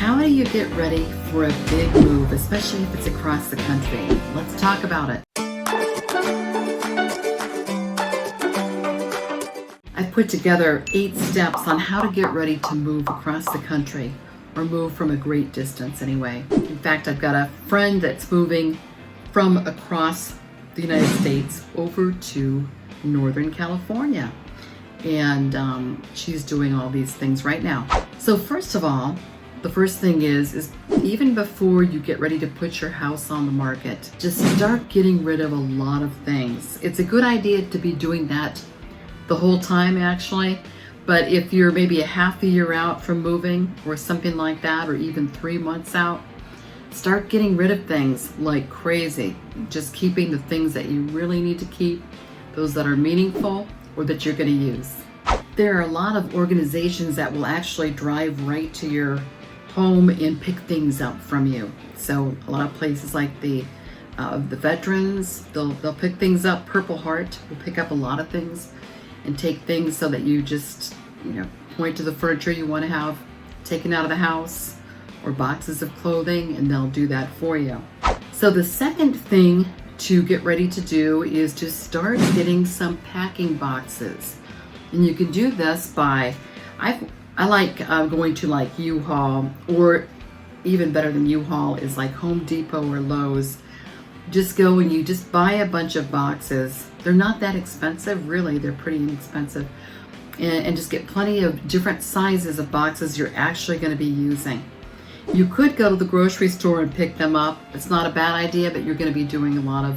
How do you get ready for a big move, especially if it's across the country? Let's talk about it. I've put together 8 steps on how to get ready to move across the country, or move from a great distance anyway. In fact, I've got a friend that's moving from across the United States over to Northern California. And she's doing all these things right now. So first of all, the first thing is even before you get ready to put your house on the market, just start getting rid of a lot of things. It's a good idea to be doing that the whole time actually, but if you're maybe a half a year out from moving or something like that, or even 3 months out, start getting rid of things like crazy. Just keeping the things that you really need to keep, those that are meaningful or that you're going to use. There are a lot of organizations that will actually drive right to your home and pick things up from you. So a lot of places like the veterans, they'll pick things up. Purple Heart will pick up a lot of things and take things so that you just point to the furniture you want to have taken out of the house, or boxes of clothing, and they'll do that for you. So the second thing to get ready to do is to start getting some packing boxes. And you can do this by, I like going to like U-Haul, or even better than U-Haul is like Home Depot or Lowe's. Just go and you just buy a bunch of boxes. They're not that expensive, really. They're pretty inexpensive. And just get plenty of different sizes of boxes you're actually going to be using. You could go to the grocery store and pick them up. It's not a bad idea, but you're going to be doing a lot of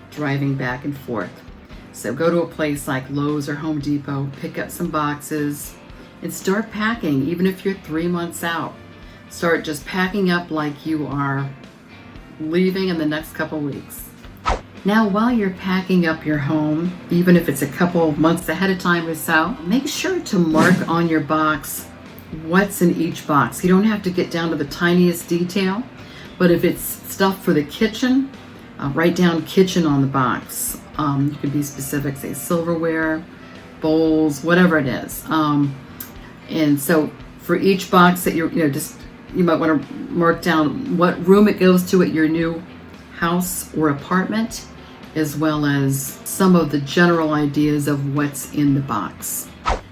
driving back and forth. So go to a place like Lowe's or Home Depot, pick up some boxes, and start packing. Even if you're 3 months out, start just packing up like you are leaving in the next couple weeks. Now, while you're packing up your home, even if it's a couple months ahead of time or so, make sure to mark on your box what's in each box. You don't have to get down to the tiniest detail, but if it's stuff for the kitchen, write down kitchen on the box. You could be specific, say silverware, bowls, whatever it is. And so for each box that you might want to mark down what room it goes to at your new house or apartment, as well as some of the general ideas of what's in the box.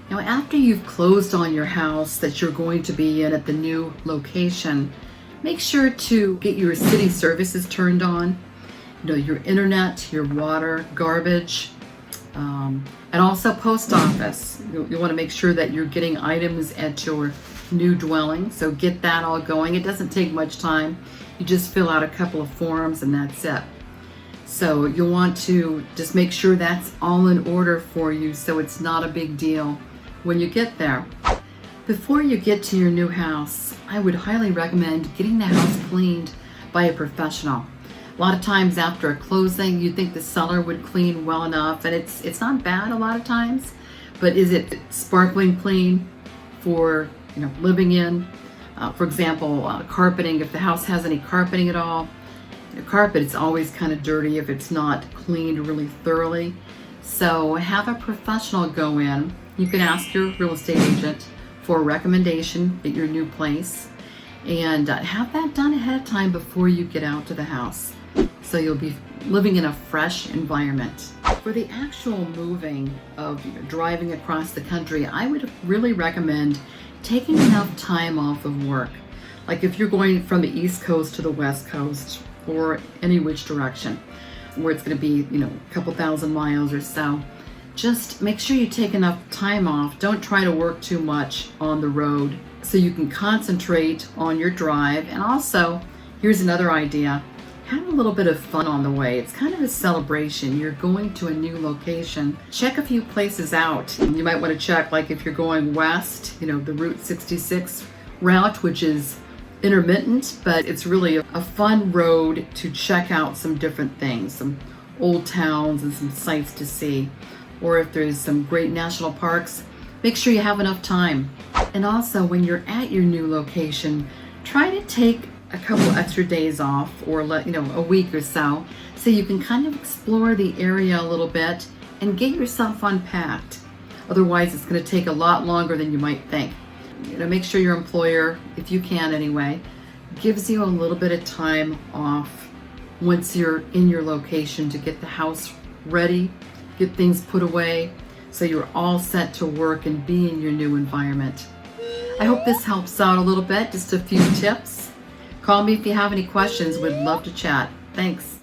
Now, after you've closed on your house that you're going to be in at the new location, make sure to get your city services turned on. Your internet, your water, garbage, and also post office. You want to make sure that you're getting items at your new dwelling, so get that all going. It doesn't take much time. You just fill out a couple of forms and that's it. So you'll want to just make sure that's all in order for you, so it's not a big deal when you get there. Before you get to your new house, I would highly recommend getting the house cleaned by a professional. A lot of times after a closing, you think the seller would clean well enough, and it's not bad a lot of times, but is it sparkling clean for living in? For example, carpeting, if the house has any carpeting at all, carpet, it's always kind of dirty if it's not cleaned really thoroughly. So have a professional go in. You can ask your real estate agent for a recommendation at your new place, and have that done ahead of time before you get out to the house, so you'll be living in a fresh environment. For the actual moving of driving across the country, I would really recommend taking enough time off of work. Like if you're going from the East Coast to the West Coast, or any which direction, where it's going to be a couple thousand miles or so, just make sure you take enough time off. Don't try to work too much on the road, so you can concentrate on your drive. And also, here's another idea: have a little bit of fun on the way. It's kind of a celebration. You're going to a new location. Check a few places out. You might want to check, like if you're going west, the Route 66 route, which is intermittent, but it's really a fun road to check out some different things, some old towns and some sights to see. Or if there's some great national parks, make sure you have enough time. And also, when you're at your new location, try to take a couple extra days off, or a week or so you can kind of explore the area a little bit and get yourself unpacked. Otherwise, it's going to take a lot longer than you might think. make sure your employer, if you can anyway, gives you a little bit of time off once you're in your location to get the house ready, get things put away, so you're all set to work and be in your new environment. I hope this helps out a little bit, just a few tips. Call me if you have any questions. Would love to chat. Thanks.